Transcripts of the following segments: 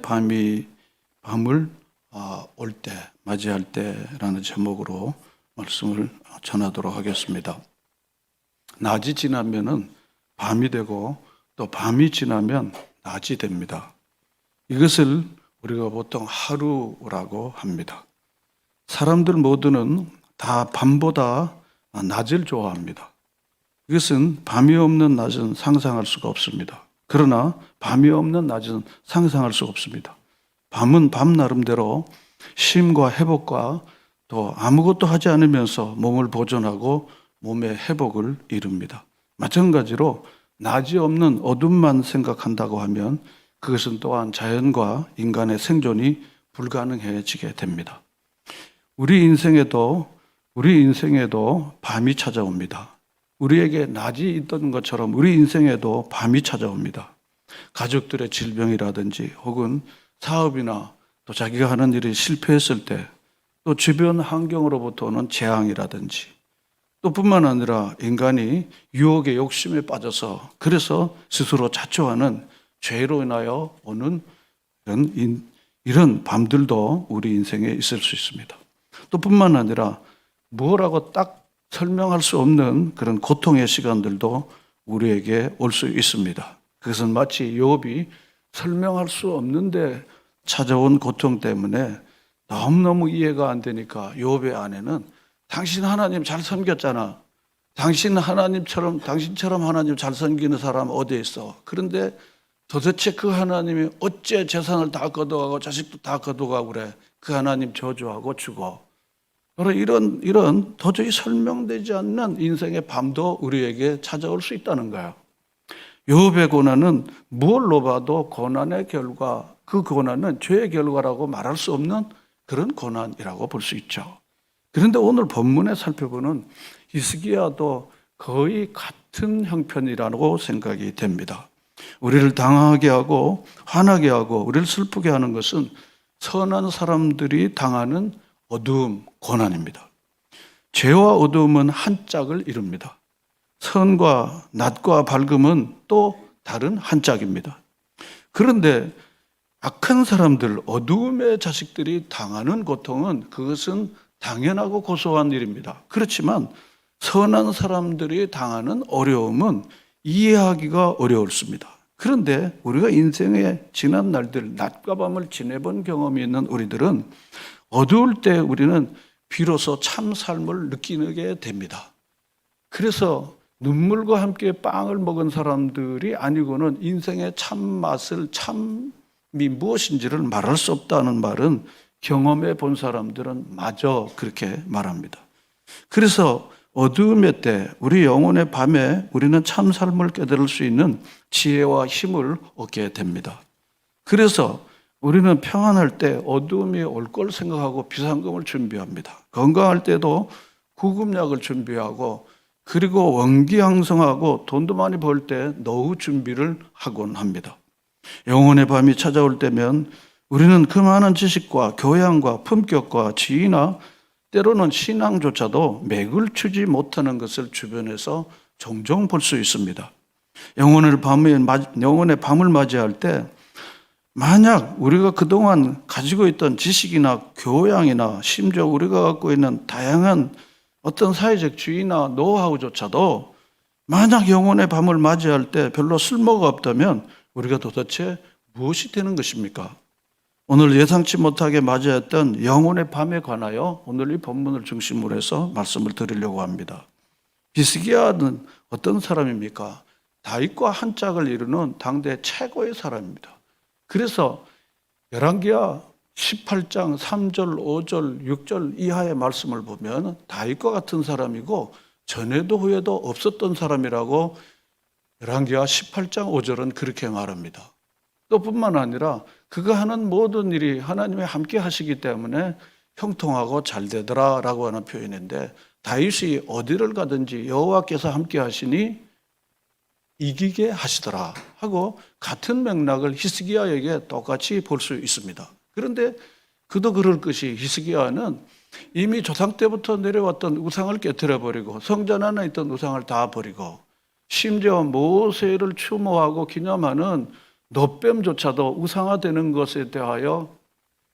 영혼의 밤을 올 때, 맞이할 때라는 제목으로 말씀을 전하도록 하겠습니다. 낮이 지나면은 밤이 되고 또 밤이 지나면 낮이 됩니다. 이것을 우리가 보통 하루라고 합니다. 사람들 모두는 다 밤보다 낮을 좋아합니다. 이것은 밤이 없는 낮은 상상할 수가 없습니다. 그러나 밤이 없는 낮은 상상할 수가 없습니다. 밤은 밤 나름대로 쉼과 회복과 또 아무것도 하지 않으면서 몸을 보존하고 몸의 회복을 이룹니다. 마찬가지로 낮이 없는 어둠만 생각한다고 하면 그것은 또한 자연과 인간의 생존이 불가능해지게 됩니다. 우리 인생에도 밤이 찾아옵니다. 우리에게 낮이 있던 것처럼 우리 인생에도 밤이 찾아옵니다. 가족들의 질병이라든지 혹은 사업이나 또 자기가 하는 일이 실패했을 때, 또 주변 환경으로부터 오는 재앙이라든지, 또 뿐만 아니라 인간이 유혹의 욕심에 빠져서 그래서 스스로 자초하는 죄로 인하여 오는 이런 밤들도 우리 인생에 있을 수 있습니다. 또 뿐만 아니라 뭐라고 딱 설명할 수 없는 그런 고통의 시간들도 우리에게 올 수 있습니다. 그것은 마치 욥이 설명할 수 없는데 찾아온 고통 때문에 너무너무 이해가 안 되니까 욥의 아내는 당신 하나님 잘 섬겼잖아. 당신처럼 하나님 잘 섬기는 사람 어디에 있어? 그런데 도대체 그 하나님이 어째 재산을 다 거둬가고 자식도 다 거둬가고 그래? 그 하나님 저주하고 죽어. 바로 이런 도저히 설명되지 않는 인생의 밤도 우리에게 찾아올 수 있다는 거예요. 욥의 고난은 무엇로 봐도 고난의 결과, 그 고난은 죄의 결과라고 말할 수 없는 그런 고난이라고 볼 수 있죠. 그런데 오늘 본문에 살펴보는 히스기야도 거의 같은 형편이라고 생각이 됩니다. 우리를 당하게 하고 화나게 하고 우리를 슬프게 하는 것은 선한 사람들이 당하는 어두움, 고난입니다. 죄와 어두움은 한 짝을 이룹니다. 선과 낮과 밝음은 또 다른 한 짝입니다. 그런데 악한 사람들, 어두움의 자식들이 당하는 고통은 그것은 당연하고 고소한 일입니다. 그렇지만 선한 사람들이 당하는 어려움은 이해하기가 어렵습니다. 그런데 우리가 인생의 지난 날들, 낮과 밤을 지내본 경험이 있는 우리들은 어두울 때 우리는 비로소 참 삶을 느끼게 됩니다. 그래서 눈물과 함께 빵을 먹은 사람들이 아니고는 인생의 참미 무엇인지를 말할 수 없다는 말은 경험해 본 사람들은 마저 그렇게 말합니다. 그래서 어두움의 때, 우리 영혼의 밤에 우리는 참 삶을 깨달을 수 있는 지혜와 힘을 얻게 됩니다. 그래서 우리는 평안할 때 어두움이 올 걸 생각하고 비상금을 준비합니다. 건강할 때도 구급약을 준비하고 그리고 원기항성하고 돈도 많이 벌 때 노후 준비를 하곤 합니다. 영혼의 밤이 찾아올 때면 우리는 그 많은 지식과 교양과 품격과 지위나 때로는 신앙조차도 맥을 추지 못하는 것을 주변에서 종종 볼 수 있습니다. 영혼의 밤을 맞이할 때 만약 우리가 그동안 가지고 있던 지식이나 교양이나 심지어 우리가 갖고 있는 다양한 어떤 사회적 지위나 노하우조차도 만약 영혼의 밤을 맞이할 때 별로 쓸모가 없다면 우리가 도대체 무엇이 되는 것입니까? 오늘 예상치 못하게 맞이했던 영혼의 밤에 관하여 오늘 이 본문을 중심으로 해서 말씀을 드리려고 합니다. 히스기야는 어떤 사람입니까? 다윗과 한 짝을 이루는 당대 최고의 사람입니다. 그래서 열왕기하 18장 3절, 5절, 6절 이하의 말씀을 보면 다윗과 같은 사람이고 전에도 후에도 없었던 사람이라고 열왕기하 18장 5절은 그렇게 말합니다. 또 뿐만 아니라 그가 하는 모든 일이 하나님이 함께 하시기 때문에 형통하고 잘 되더라 라고 하는 표현인데 다윗이 어디를 가든지 여호와께서 함께 하시니 이기게 하시더라 하고 같은 맥락을 히스기야에게 똑같이 볼 수 있습니다. 그런데 그도 그럴 것이 히스기야는 이미 조상 때부터 내려왔던 우상을 깨트려버리고 성전 안에 있던 우상을 다 버리고 심지어 모세를 추모하고 기념하는 노뱀조차도 우상화되는 것에 대하여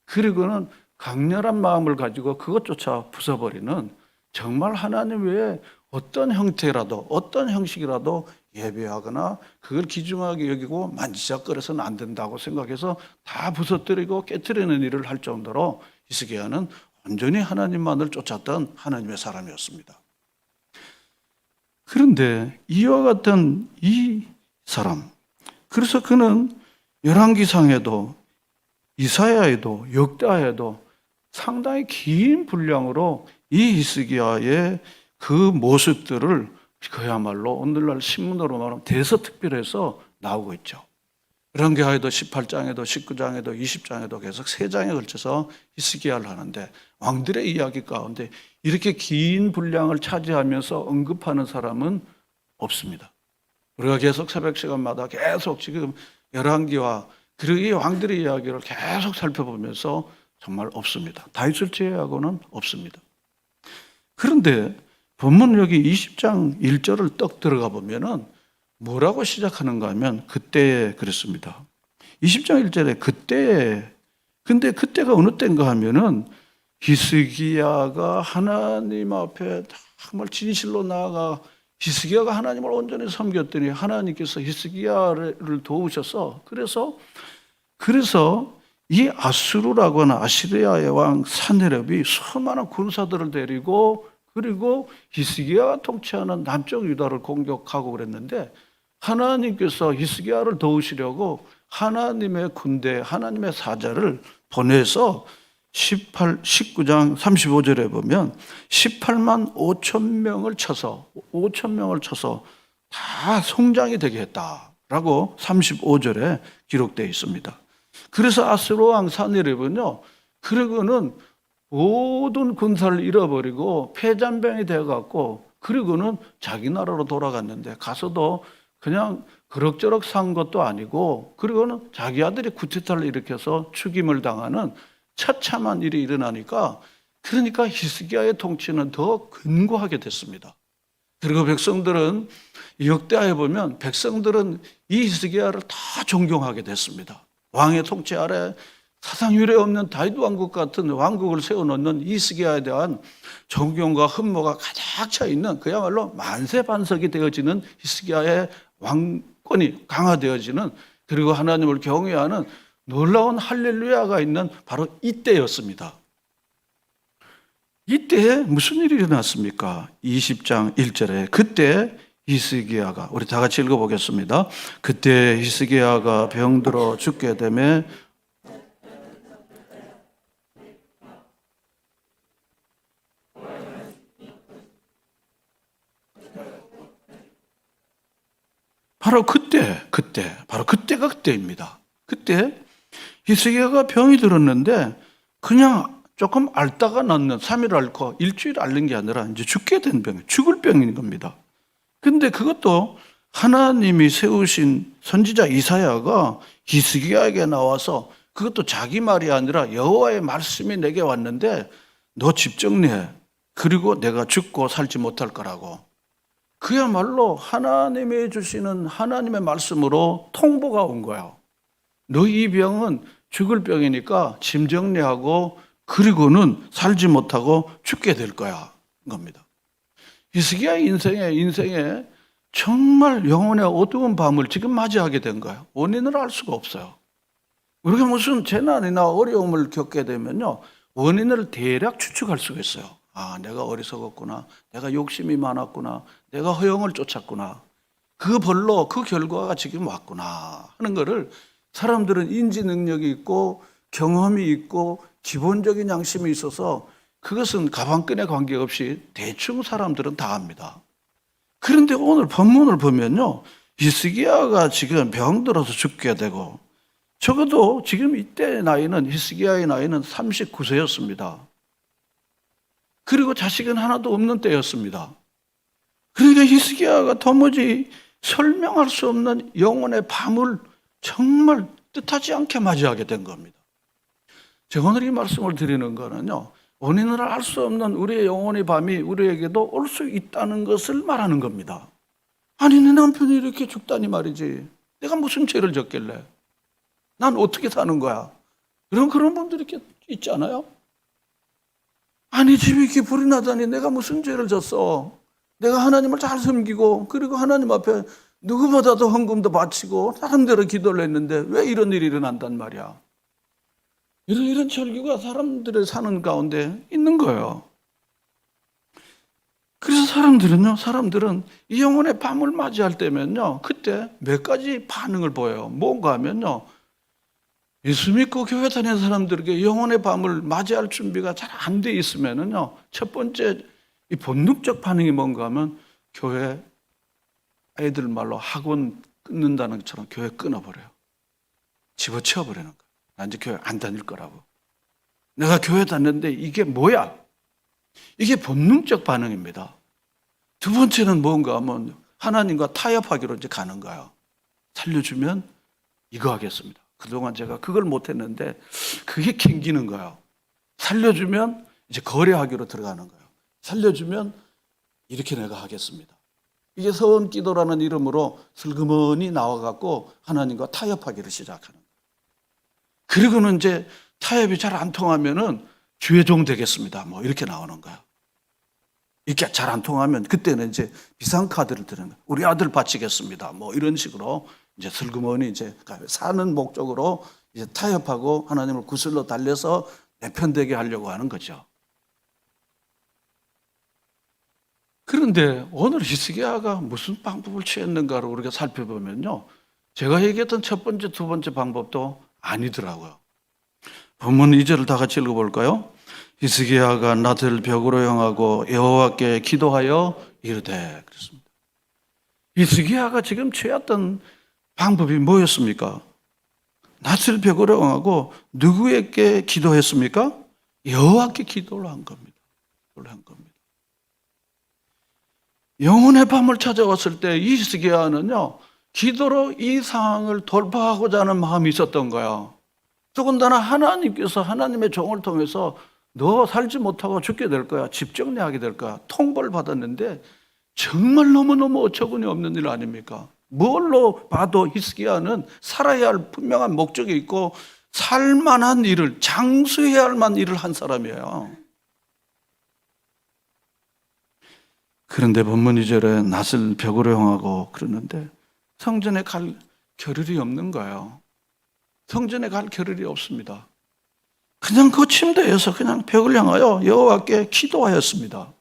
그리고는 강렬한 마음을 가지고 그것조차 부숴버리는 정말 하나님 외에 어떤 형태라도 어떤 형식이라도 예배하거나 그걸 귀중하게 여기고 만지작거려서는 안 된다고 생각해서 다 부서뜨리고 깨트리는 일을 할 정도로 히스기야는 온전히 하나님만을 쫓았던 하나님의 사람이었습니다. 그런데 이와 같은 이 사람, 그래서 그는 열왕기상에도 이사야에도 역다에도 상당히 긴 분량으로 이 히스기야의 그 모습들을 그야말로 오늘날 신문으로 말하면 대서특필해서 나오고 있죠. 열왕기하에도 18장에도 19장에도 20장에도 계속 3장에 걸쳐서 히스기야를 하는데 왕들의 이야기 가운데 이렇게 긴 분량을 차지하면서 언급하는 사람은 없습니다. 우리가 계속 새벽 시간마다 계속 지금 열왕기와 그리고 이 왕들의 이야기를 계속 살펴보면서 정말 없습니다. 다윗을 제외하고는 없습니다. 그런데 본문 여기 20장 1절을 떡 들어가 보면은 뭐라고 시작하는가 하면 그때에 그랬습니다. 20장 1절에 그때에, 근데 그때가 어느 때인가 하면은 히스기야가 하나님 앞에 정말 진실로 나아가 히스기야가 하나님을 온전히 섬겼더니 하나님께서 히스기야를 도우셔서 그래서 이 아수르라고 하는 아시리아의 왕 산헤립이 수많은 군사들을 데리고 그리고 히스기야가 통치하는 남쪽 유다를 공격하고 그랬는데 하나님께서 히스기야를 도우시려고 하나님의 군대, 하나님의 사자를 보내서 19장 35절에 보면 18만 5천 명을 쳐서 다 송장이 되게 했다라고 35절에 기록되어 있습니다. 그래서 아수르 왕 산헤립은요, 그리고는 모든 군사를 잃어버리고 패잔병이 되어갖고 그리고는 자기 나라로 돌아갔는데 가서도 그냥 그럭저럭 산 것도 아니고 그리고는 자기 아들이 쿠데타를 일으켜서 죽임을 당하는 처참한 일이 일어나니까 그러니까 히스기야의 통치는 더 견고하게 됐습니다. 그리고 백성들은 역대하에 보면 백성들은 이 히스기야를 다 존경하게 됐습니다. 왕의 통치 아래 사상 유례 없는 다윗 왕국 같은 왕국을 세워놓는 히스기야에 대한 존경과 흠모가 가득 차 있는 그야말로 만세반석이 되어지는 히스기야의 왕권이 강화되어지는 그리고 하나님을 경외하는 놀라운 할렐루야가 있는 바로 이때였습니다. 이때 무슨 일이 일어났습니까? 20장 1절에 그때 히스기야가, 우리 다 같이 읽어보겠습니다. 그때 히스기야가 병들어 죽게 되매 바로 그때가 그때입니다. 그때 히스기야가 병이 들었는데 그냥 조금 앓다가 낫는 3일 앓고 일주일 앓는 게 아니라 이제 죽게 된 병, 죽을 병인 겁니다. 근데 그것도 하나님이 세우신 선지자 이사야가 히스기야에게 나와서 그것도 자기 말이 아니라 여호와의 말씀이 내게 왔는데 너 집 정리해. 그리고 내가 죽고 살지 못할 거라고. 그야말로 하나님이 주시는 하나님의 말씀으로 통보가 온 거예요. 너 이 병은 죽을 병이니까 짐 정리하고 그리고는 살지 못하고 죽게 될 거야. 겁니다. 히스기야의 인생에 정말 영혼의 어두운 밤을 지금 맞이하게 된 거예요. 원인을 알 수가 없어요. 우리가 무슨 재난이나 어려움을 겪게 되면요, 원인을 대략 추측할 수가 있어요. 아, 내가 어리석었구나. 내가 욕심이 많았구나. 내가 허영을 쫓았구나. 그 벌로 그 결과가 지금 왔구나 하는 거를 사람들은 인지 능력이 있고 경험이 있고 기본적인 양심이 있어서 그것은 가방끈에 관계없이 대충 사람들은 다 합니다. 그런데 오늘 본문을 보면요, 히스기야가 지금 병들어서 죽게 되고 적어도 지금 이때 나이는 히스기야의 나이는 39세였습니다. 그리고 자식은 하나도 없는 때였습니다. 그러니까 히스기야가 도무지 설명할 수 없는 영혼의 밤을 정말 뜻하지 않게 맞이하게 된 겁니다. 제가 오늘 이 말씀을 드리는 거는요, 원인을 알 수 없는 우리의 영혼의 밤이 우리에게도 올 수 있다는 것을 말하는 겁니다. 아니, 내 남편이 이렇게 죽다니 말이지. 내가 무슨 죄를 졌길래. 난 어떻게 사는 거야? 그런 분들이 이렇게 있잖아요. 아니, 집이 이렇게 불이 나다니 내가 무슨 죄를 졌어? 내가 하나님을 잘 섬기고 그리고 하나님 앞에 누구보다도 헌금도 바치고 나름대로 기도를 했는데 왜 이런 일이 일어난단 말이야? 이런 철교가 사람들의 사는 가운데 있는 거예요. 그래서 사람들은 이 영혼의 밤을 맞이할 때면요, 그때 몇 가지 반응을 보여요. 뭔가 하면요, 예수 믿고 교회 다니는 사람들에게 영혼의 밤을 맞이할 준비가 잘 안 돼 있으면은요, 첫 번째 이 본능적 반응이 뭔가 하면 교회 애들 말로 학원 끊는다는 것처럼 교회 끊어버려요. 집어치워 버리는 거예요. 나 이제 교회 안 다닐 거라고. 내가 교회 다녔는데 이게 뭐야? 이게 본능적 반응입니다. 두 번째는 뭔가 하면 하나님과 타협하기로 이제 가는 거예요. 살려주면 이거 하겠습니다. 그동안 제가 그걸 못했는데 그게 캥기는 거예요. 살려주면 이제 거래하기로 들어가는 거예요. 살려주면 이렇게 내가 하겠습니다. 이게 서원 기도라는 이름으로 슬그머니 나와갖고 하나님과 타협하기를 시작하는 거예요. 그리고는 이제 타협이 잘 안 통하면은 주의 종 되겠습니다. 뭐 이렇게 나오는 거야. 이렇게 잘 안 통하면 그때는 이제 비상카드를 드는 거야. 우리 아들 바치겠습니다. 뭐 이런 식으로 이제 슬그머니 이제 사는 목적으로 이제 타협하고 하나님을 구슬로 달려서 내 편되게 하려고 하는 거죠. 그런데 오늘 히스기야가 무슨 방법을 취했는가를 우리가 살펴보면요, 제가 얘기했던 첫 번째, 두 번째 방법도 아니더라고요. 본문 2절을 다 같이 읽어볼까요? 히스기야가 낯을 벽으로 향하고 여호와께 기도하여 이르되, 그랬습니다. 히스기야가 지금 취했던 방법이 뭐였습니까? 낯을 벽으로 향하고 누구에게 기도했습니까? 여호와께 기도를 한 겁니다. 기도를 한 겁니다. 영혼의 밤을 찾아왔을 때 이 히스기야는요, 기도로 이 상황을 돌파하고자 하는 마음이 있었던 거야. 더군다나 하나님께서 하나님의 종을 통해서 너 살지 못하고 죽게 될 거야. 집 정리하게 될 거야. 통보를 받았는데 정말 너무너무 어처구니 없는 일 아닙니까? 뭘로 봐도 히스기야는 살아야 할 분명한 목적이 있고 살만한 일을, 장수해야 할 만한 일을 한 사람이에요. 그런데 본문 2절에 낯을 벽으로 향하고 그러는데 성전에 갈 겨를이 없는 거예요. 성전에 갈 겨를이 없습니다. 그냥 그 침대에서 그냥 벽을 향하여 여호와께 기도하였습니다.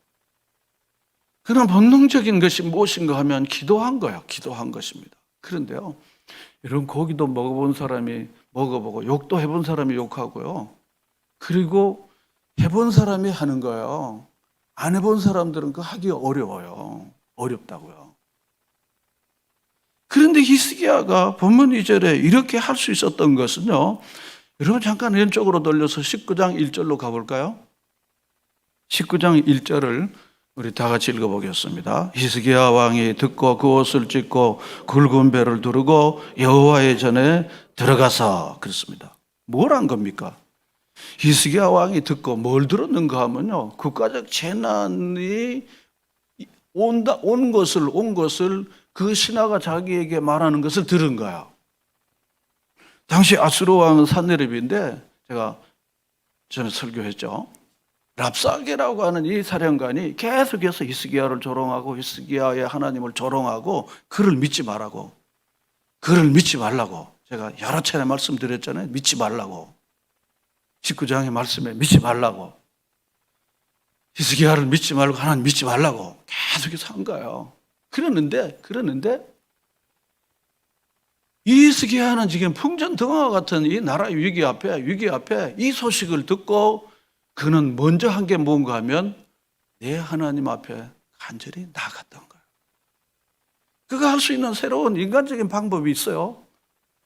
그런 본능적인 것이 무엇인가 하면 기도한 거예요. 기도한 것입니다. 그런데요, 이런 고기도 먹어본 사람이 먹어보고 욕도 해본 사람이 욕하고요. 그리고 해본 사람이 하는 거예요. 안 해본 사람들은 그거 하기 어려워요. 어렵다고요. 그런데 히스기야가 본문 2절에 이렇게 할 수 있었던 것은요, 여러분 잠깐 왼쪽으로 돌려서 19장 1절로 가볼까요? 19장 1절을 우리 다 같이 읽어보겠습니다. 히스기야 왕이 듣고 그 옷을 찢고 굵은 배를 두르고 여호와의 전에 들어가서, 그렇습니다. 뭘 한 겁니까? 히스기야 왕이 듣고 뭘 들었는가 하면요, 국가적 재난이 온 것을 그 신하가 자기에게 말하는 것을 들은 거야. 당시 아수르 왕은 산헤립인데 제가 전에 설교했죠. 랍사게라고 하는 이 사령관이 계속해서 히스기야를 조롱하고 히스기야의 하나님을 조롱하고 그를 믿지 말라고, 그를 믿지 말라고 제가 여러 차례 말씀드렸잖아요. 믿지 말라고. 19장의 말씀에 믿지 말라고, 히스기야를 믿지 말고 하나님 믿지 말라고 계속해서 한 거예요. 그러는데 이 히스기야는 지금 풍전등화와 같은 이 나라의 위기 앞에 이 소식을 듣고 그는 먼저 한 게 뭔가 하면 내 하나님 앞에 간절히 나갔던 거예요. 그가 할 수 있는 새로운 인간적인 방법이 있어요.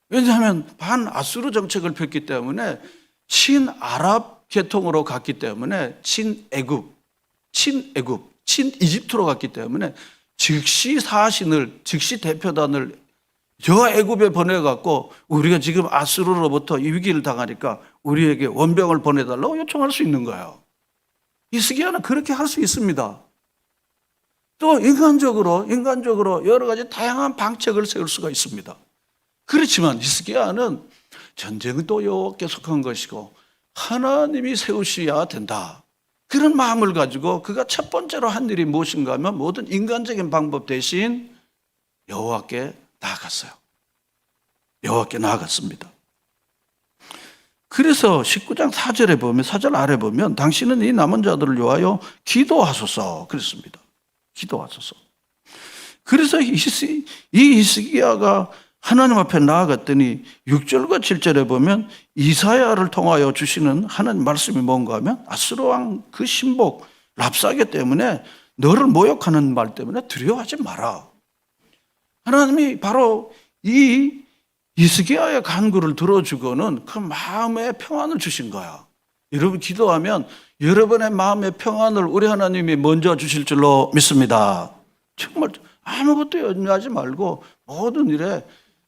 왜냐하면 반아수르 정책을 폈기 때문에 친아랍 계통으로 갔기 때문에 친애굽, 친이집트로 갔기 때문에 즉시 사신을, 즉시 대표단을 저 애굽에 보내갖고 우리가 지금 아수르로부터 이 위기를 당하니까 우리에게 원병을 보내달라고 요청할 수 있는 거예요. 히스기야는 그렇게 할 수 있습니다. 또 인간적으로 여러 가지 다양한 방책을 세울 수가 있습니다. 그렇지만 히스기야는 전쟁은 또 여호와께 속한 것이고 하나님이 세우셔야 된다. 그런 마음을 가지고 그가 첫 번째로 한 일이 무엇인가 하면 모든 인간적인 방법 대신 여호와께 나아갔어요. 여호와께 나아갔습니다. 그래서 19장 4절에 보면, 4절 아래 보면 당신은 이 남은 자들을 위하여 기도하소서 그랬습니다. 기도하소서. 그래서 이 히스기야가 하나님 앞에 나아갔더니 6절과 7절에 보면 이사야를 통하여 주시는 하나님 말씀이 뭔가 하면 아수르 왕 그 신복 랍사게 때문에 너를 모욕하는 말 때문에 두려워하지 마라. 하나님이 바로 이 히스기야의 간구를 들어주고는 그 마음에 평안을 주신 거야. 여러분 기도하면 여러분의 마음의 평안을 우리 하나님이 먼저 주실 줄로 믿습니다. 정말 아무것도 염려하지 말고 모든 일에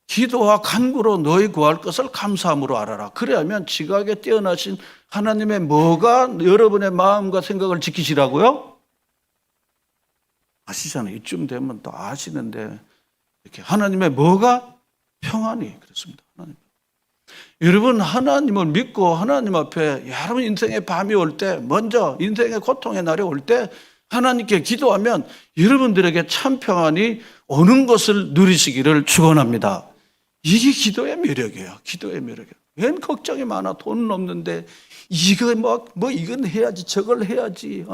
기도와 간구로 너희 구할 것을 감사함으로 알아라. 그래야면 지각에 뛰어나신 하나님의 뭐가 여러분의 마음과 생각을 지키시라고요? 아시잖아요. 이쯤 되면 또 아시는데 이렇게 하나님의 뭐가 평안이 그렇습니다. 하나님. 여러분 하나님을 믿고 하나님 앞에 여러분 인생의 밤이 올 때 먼저 인생의 고통의 날이 올 때 하나님께 기도하면 여러분들에게 참 평안이 오는 것을 누리시기를 축원합니다. 이게 기도의 매력이에요. 기도의 매력이에요. 웬 걱정이 많아. 돈은 없는데 이거 뭐 이건 해야지 저걸 해야지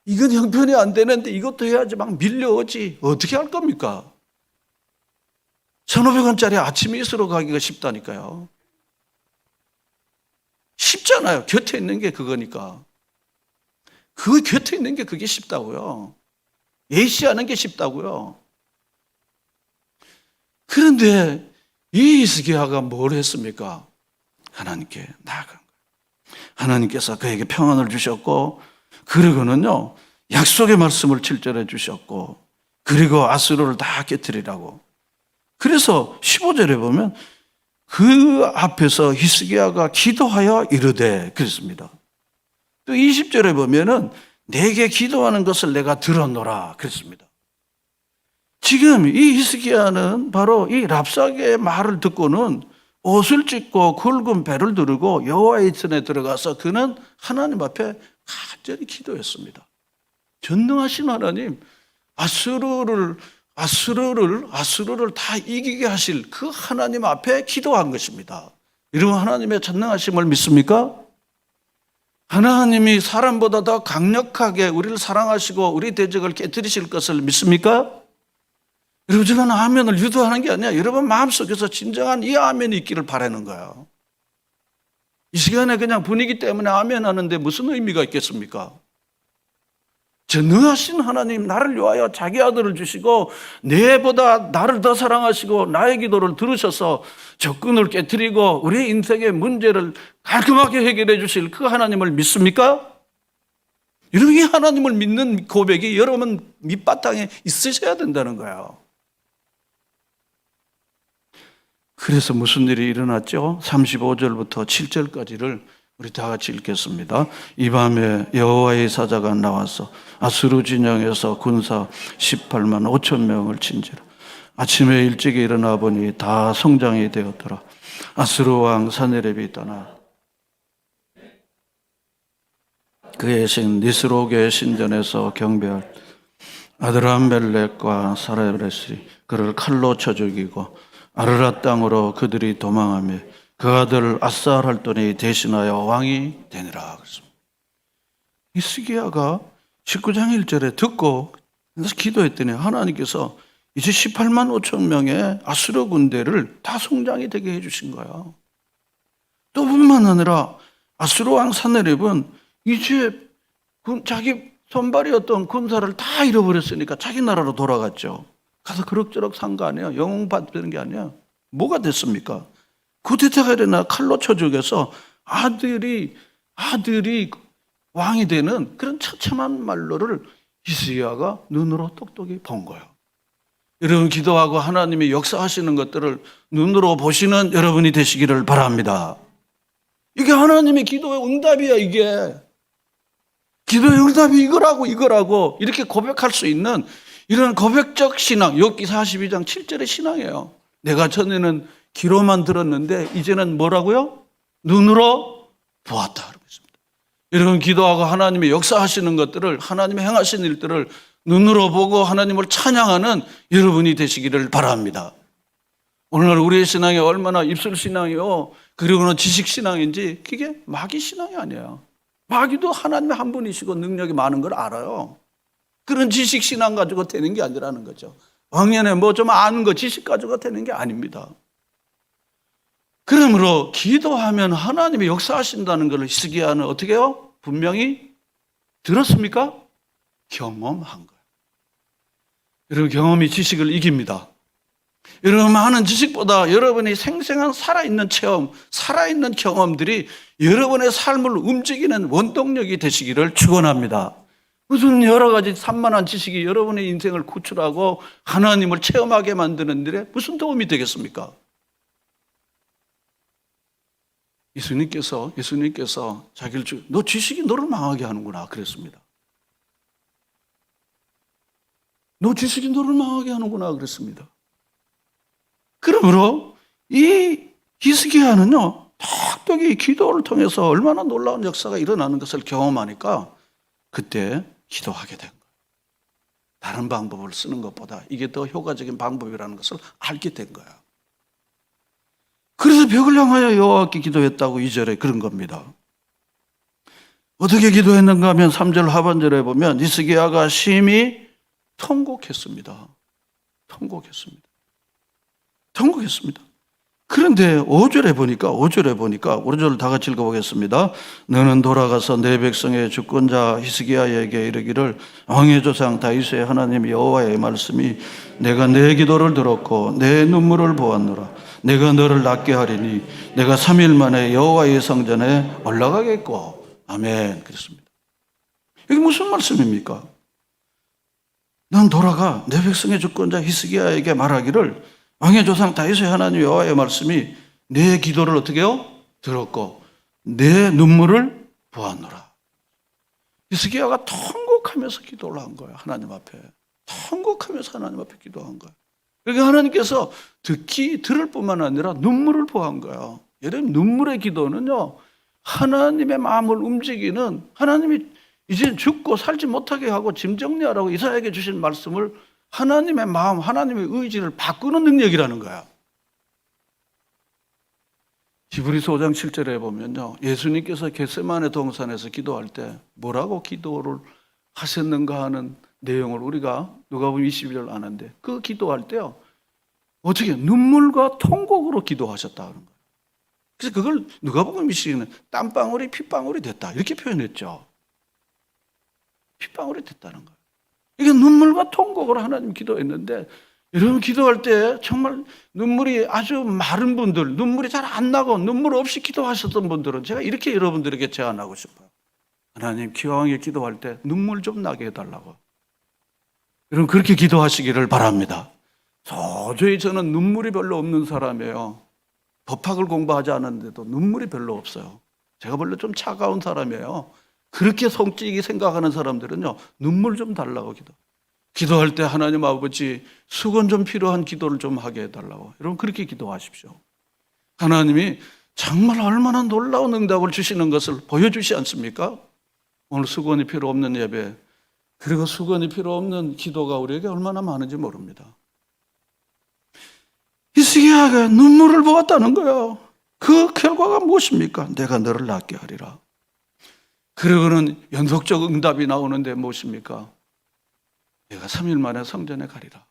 이건 형편이 안 되는데 이것도 해야지 막 밀려오지. 어떻게 할 겁니까? 1,500원짜리 아침 이슬로 가기가 쉽다니까요. 쉽잖아요. 곁에 있는 게 그거니까. 그 곁에 있는 게 그게 쉽다고요. 예시하는 게 쉽다고요. 그런데 이 히스기야가 뭘 했습니까? 하나님께 나아간 거예요. 하나님께서 그에게 평안을 주셨고 그리고는요 약속의 말씀을 7절에 주셨고 그리고 아수르를 다 깨뜨리라고. 그래서 15절에 보면 그 앞에서 히스기야가 기도하여 이르되 그랬습니다. 또 20절에 보면은 내게 기도하는 것을 내가 들었노라 그랬습니다. 지금 이 히스기야는 바로 이 랍사게의 말을 듣고는 옷을 찢고 굵은 배를 두르고 여호와의 전에 들어가서 그는 하나님 앞에 간절히 기도했습니다. 전능하신 하나님 아수르를 다 이기게 하실 그 하나님 앞에 기도한 것입니다. 여러분 하나님의 전능하심을 믿습니까? 하나님이 사람보다 더 강력하게 우리를 사랑하시고 우리 대적을 깨뜨리실 것을 믿습니까? 여러분 저는 아멘을 유도하는 게 아니라 여러분 마음속에서 진정한 이 아멘이 있기를 바라는 거예요. 이 시간에 그냥 분위기 때문에 아멘 하는데 무슨 의미가 있겠습니까? 전능하신 하나님 나를 위하여 자기 아들을 주시고 내보다 나를 더 사랑하시고 나의 기도를 들으셔서 적군을 깨뜨리고 우리 인생의 문제를 깔끔하게 해결해 주실 그 하나님을 믿습니까? 여러분 이 하나님을 믿는 고백이 여러분 밑바탕에 있으셔야 된다는 거예요. 그래서 무슨 일이 일어났죠? 35절부터 7절까지를 우리 다 같이 읽겠습니다. 이 밤에 여호와의 사자가 나와서 아수르 진영에서 군사 18만 5천 명을 친지라. 아침에 일찍 일어나 보니 다 성장이 되었더라. 아수르 왕 사네립이 떠나 그의 신 니스록의 신전에서 경배할 아드람멜렉과 사레브레스이 그를 칼로 쳐 죽이고 아르랏 땅으로 그들이 도망하며 그 아들 아스알할돈이 대신하여 왕이 되니라. 히스기야가 19장 1절에 듣고 기도했더니 하나님께서 이제 18만 5천 명의 아수르 군대를 다 성장이 되게 해주신 거야. 또 뿐만 아니라 아수르 왕 사네립은 이제 자기 손발이었던 군사를 다 잃어버렸으니까 자기 나라로 돌아갔죠. 가서 그럭저럭 산 거 아니에요. 영웅 받는 게 아니에요. 뭐가 됐습니까? 쿠데타가 일어나 칼로 쳐 죽여서 아들이 왕이 되는 그런 처참한 말로를 히스기야가 눈으로 똑똑히 본 거예요. 여러분 기도하고 하나님이 역사하시는 것들을 눈으로 보시는 여러분이 되시기를 바랍니다. 이게 하나님의 기도의 응답이야. 이게 기도의 응답이 이거라고 이렇게 고백할 수 있는 이런 고백적 신앙, 욥기 42장 7절의 신앙이에요. 내가 전에는 귀로만 들었는데 이제는 뭐라고요? 눈으로 보았다. 그러고 있습니다. 여러분, 기도하고 하나님의 역사하시는 것들을, 하나님의 행하신 일들을 눈으로 보고 하나님을 찬양하는 여러분이 되시기를 바랍니다. 오늘날 우리의 신앙이 얼마나 입술 신앙이요, 그리고는 지식 신앙인지, 그게 마귀 신앙이 아니에요. 마귀도 하나님의 한 분이시고 능력이 많은 걸 알아요. 그런 지식 신앙 가지고 되는 게 아니라는 거죠. 왕년에 뭐 좀 아는 거, 지식 가지고 되는 게 아닙니다. 그러므로 기도하면 하나님이 역사하신다는 걸 히스기야는 어떻게 해요? 분명히 들었습니까? 경험한 거예요. 여러분, 경험이 지식을 이깁니다. 여러분, 많은 지식보다 여러분이 생생한 살아있는 체험, 살아있는 경험들이 여러분의 삶을 움직이는 원동력이 되시기를 축원합니다. 무슨 여러 가지 산만한 지식이 여러분의 인생을 구출하고 하나님을 체험하게 만드는 일에 무슨 도움이 되겠습니까? 예수님께서 자기를 너 지식이 너를 망하게 하는구나 그랬습니다. 너 지식이 너를 망하게 하는구나 그랬습니다. 그러므로 이 히스기야는요, 특별히 기도를 통해서 얼마나 놀라운 역사가 일어나는 것을 경험하니까 그때 기도하게 된 거예요. 다른 방법을 쓰는 것보다 이게 더 효과적인 방법이라는 것을 알게 된 거예요. 그래서 벽을 향하여 여호와께 기도했다고 2절에 그런 겁니다. 어떻게 기도했는가 하면 3절 하반절에 보면 히스기야가 심히 통곡했습니다. 그런데 5절에 보니까 5절 다 같이 읽어보겠습니다. 너는 돌아가서 내 백성의 주권자 히스기야에게 이르기를 왕의 조상 다윗의 하나님 여호와의 말씀이 내가 내 기도를 들었고 내 눈물을 보았노라. 내가 너를 낫게 하리니 내가 3일 만에 여호와의 성전에 올라가겠고. 아멘. 그렇습니다. 이게 무슨 말씀입니까? 넌 돌아가 내 백성의 주권자 히스기야에게 말하기를 왕의 조상 다윗의 하나님 여호와의 말씀이 내 기도를 어떻게 해요? 들었고 내 눈물을 보았노라. 히스기야가 통곡하면서 기도를 한 거예요. 하나님 앞에. 통곡하면서 하나님 앞에 기도한 거예요. 그러니까 하나님께서 들을 뿐만 아니라 눈물을 보한 거예요. 여러분, 눈물의 기도는요, 하나님의 마음을 움직이는, 하나님이 이제 죽고 살지 못하게 하고 짐 정리하라고 이사야에게 주신 말씀을 하나님의 마음, 하나님의 의지를 바꾸는 능력이라는 거야. 히브리서 5장 7절에 보면요, 예수님께서 겟세마네 동산에서 기도할 때 뭐라고 기도를 하셨는가 하는 내용을 우리가 누가복음 22절 아는데, 그 기도할 때요, 어떻게 눈물과 통곡으로 기도하셨다는 거예요. 그래서 그걸 누가복음 22절은 땀방울이 핏방울이 됐다 이렇게 표현했죠. 핏방울이 됐다는 거예요. 이게 눈물과 통곡으로 하나님 기도했는데, 여러분 기도할 때 정말 눈물이 아주 마른 분들, 눈물이 잘 안 나고 눈물 없이 기도하셨던 분들은 제가 이렇게 여러분들에게 제안하고 싶어요. 하나님, 기왕에 기도할 때 눈물 좀 나게 해달라고. 여러분 그렇게 기도하시기를 바랍니다. 도저히 저는 눈물이 별로 없는 사람이에요. 법학을 공부하지 않았는데도 눈물이 별로 없어요. 제가 원래 좀 차가운 사람이에요. 그렇게 성직이 생각하는 사람들은요, 눈물 좀 달라고 기도할 때 하나님 아버지 수건 좀 필요한 기도를 좀 하게 해달라고. 여러분 그렇게 기도하십시오. 하나님이 정말 얼마나 놀라운 응답을 주시는 것을 보여주지 않습니까? 오늘 수건이 필요 없는 예배, 그리고 수건이 필요 없는 기도가 우리에게 얼마나 많은지 모릅니다. 히스기야가 눈물을 보았다는 거예요. 그 결과가 무엇입니까? 내가 너를 낫게 하리라. 그러고는 연속적 응답이 나오는데 무엇입니까? 내가 3일 만에 성전에 가리라.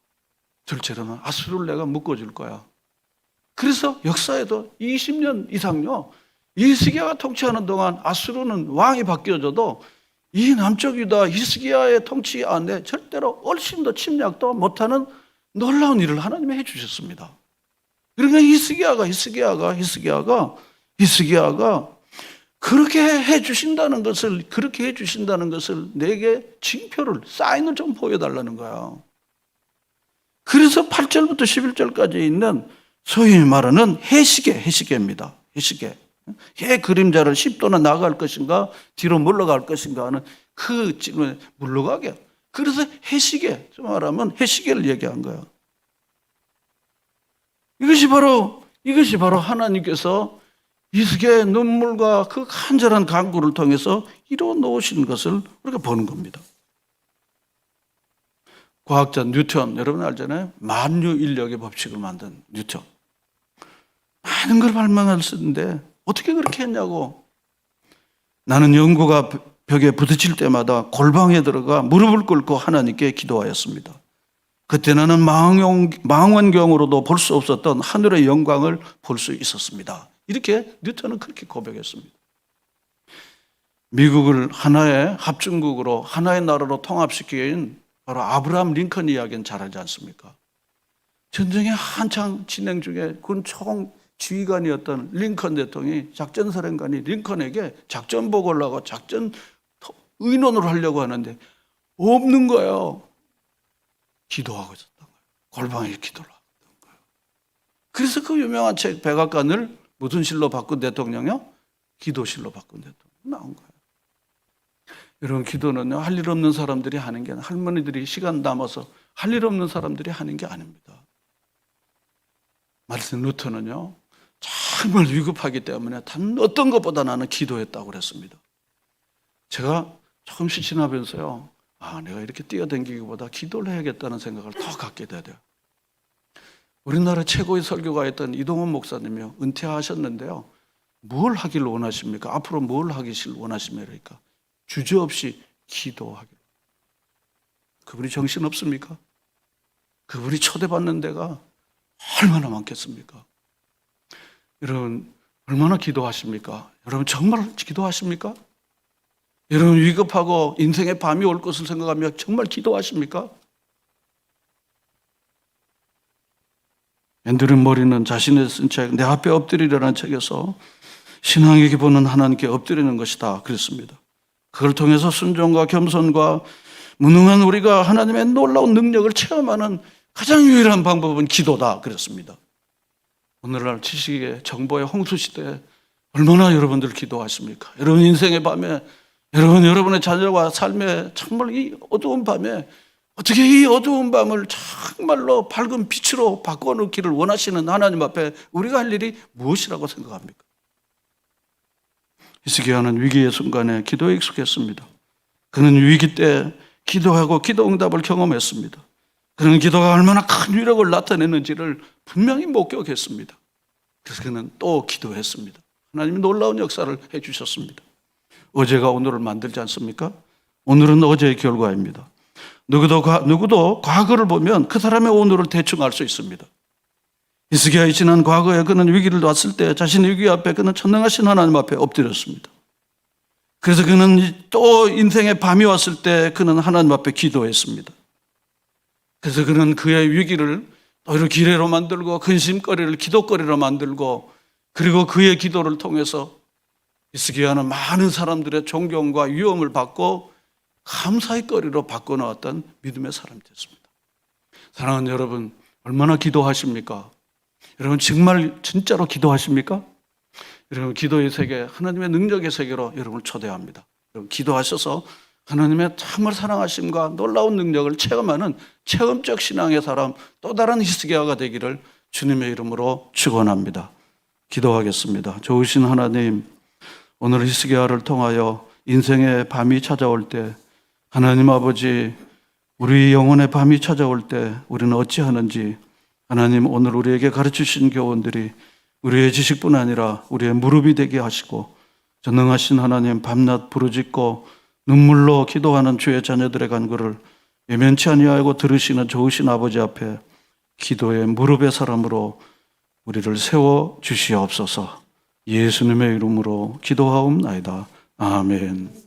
둘째로는 아수르를 내가 묶어줄 거야. 그래서 역사에도 20년 이상요, 히스기야가 통치하는 동안 아수르는 왕이 바뀌어져도 이 남쪽 유다 히스기야의 통치 안에 절대로 얼씬도 침략도 못하는 놀라운 일을 하나님이 해주셨습니다. 그러니까 히스기야가 그렇게 해주신다는 것을 내게 징표를, 사인을 좀 보여달라는 거야. 그래서 8절부터 11절까지 있는 소위 말하는 해시계입니다. 해 그림자를 10도나 나갈 것인가 뒤로 물러갈 것인가 하는 그 지금 물러가게. 그래서 좀 말하면 해시계를 얘기한 거야. 이것이 바로 이것이 바로 하나님께서 히스기야의 눈물과 그 간절한 간구를 통해서 이루어 놓으신 것을 우리가 보는 겁니다. 과학자 뉴턴, 여러분 알잖아요. 만유인력의 법칙을 만든 뉴턴. 많은 걸 발명할 수 있는데 어떻게 그렇게 했냐고. 나는 연구가 벽에 부딪힐 때마다 골방에 들어가 무릎을 꿇고 하나님께 기도하였습니다. 그때 나는 망원경으로도 볼 수 없었던 하늘의 영광을 볼 수 있었습니다. 이렇게 뉴턴은 그렇게 고백했습니다. 미국을 하나의 합중국으로 하나의 나라로 통합시킨 바로 아브라함 링컨 이야기는 잘 알지 않습니까? 전쟁이 한창 진행 중에 군 총 지휘관이었던 링컨 대통령이 작전사령관이 링컨에게 작전 보고를 하고 작전 의논을 하려고 하는데 없는 거예요. 기도하고 있었던 거예요. 골방에 기도를 하고 있던 거예요. 그래서 그 유명한 책 백악관을 무슨 실로 바꾼 대통령이요? 기도실로 바꾼 대통령 나온 거예요. 여러분, 기도는요, 할 일 없는 사람들이 하는 게 아니라 할머니들이 시간 남아서 할 일 없는 사람들이 하는 게 아닙니다. 말씀 루터는요, 정말 위급하기 때문에 단 어떤 것보다 나는 기도했다고 그랬습니다. 제가 조금씩 지나면서요, 내가 이렇게 뛰어다니기보다 기도를 해야겠다는 생각을 더 갖게 돼요. 우리나라 최고의 설교가였던 이동원 목사님이요, 은퇴하셨는데요, 뭘 하길 원하십니까? 앞으로 뭘 하길 원하십니까? 주저없이 기도하기를. 그분이 정신없습니까? 그분이 초대받는 데가 얼마나 많겠습니까? 여러분, 얼마나 기도하십니까? 여러분, 정말 기도하십니까? 여러분, 위급하고 인생의 밤이 올 것을 생각하며 정말 기도하십니까? 앤드류 머리는 자신의 쓴 책, 내 앞에 엎드리라는 책에서 신앙의 기본은 하나님께 엎드리는 것이다 그랬습니다. 그걸 통해서 순종과 겸손과 무능한 우리가 하나님의 놀라운 능력을 체험하는 가장 유일한 방법은 기도다 그랬습니다. 오늘날 지식의 정보의 홍수시대에 얼마나 여러분들 기도하십니까? 여러분 인생의 밤에, 여러분의 자녀와 삶의 정말 이 어두운 밤에 어떻게 이 어두운 밤을 정말로 밝은 빛으로 바꿔놓기를 원하시는 하나님 앞에 우리가 할 일이 무엇이라고 생각합니까? 히스기야는 위기의 순간에 기도에 익숙했습니다. 그는 위기 때 기도하고 기도 응답을 경험했습니다. 그는 기도가 얼마나 큰 위력을 나타내는지를 분명히 목격했습니다. 그래서 그는 또 기도했습니다. 하나님이 놀라운 역사를 해주셨습니다. 어제가 오늘을 만들지 않습니까? 오늘은 어제의 결과입니다. 누구도 과거를 보면 그 사람의 오늘을 대충 알 수 있습니다. 히스기야의 지난 과거에 그는 위기를 왔을 때 자신의 위기 앞에 그는 전능하신 하나님 앞에 엎드렸습니다. 그래서 그는 또 인생의 밤이 왔을 때 그는 하나님 앞에 기도했습니다. 그래서 그는 그의 위기를 오히려 기회로 만들고 근심거리를 기도거리로 만들고, 그리고 그의 기도를 통해서 히스기야는 많은 사람들의 존경과 위엄을 받고 감사의 거리로 바꿔놓았던 믿음의 사람이 됐습니다. 사랑하는 여러분, 얼마나 기도하십니까? 여러분 정말 진짜로 기도하십니까? 여러분 기도의 세계, 하나님의 능력의 세계로 여러분을 초대합니다. 여러분 기도하셔서 하나님의 정말 사랑하심과 놀라운 능력을 체험하는 체험적 신앙의 사람, 또 다른 히스기야가 되기를 주님의 이름으로 축원합니다. 기도하겠습니다. 좋으신 하나님, 오늘 히스기야를 통하여 인생의 밤이 찾아올 때, 하나님 아버지, 우리 영혼의 밤이 찾아올 때 우리는 어찌하는지 하나님 오늘 우리에게 가르치신 교훈들이 우리의 지식뿐 아니라 우리의 무릎이 되게 하시고, 전능하신 하나님 밤낮 부르짖고 눈물로 기도하는 주의 자녀들의 간구를 예면치 아니하고 들으시는 좋으신 아버지 앞에 기도의 무릎의 사람으로 우리를 세워 주시옵소서. 예수님의 이름으로 기도하옵나이다. 아멘.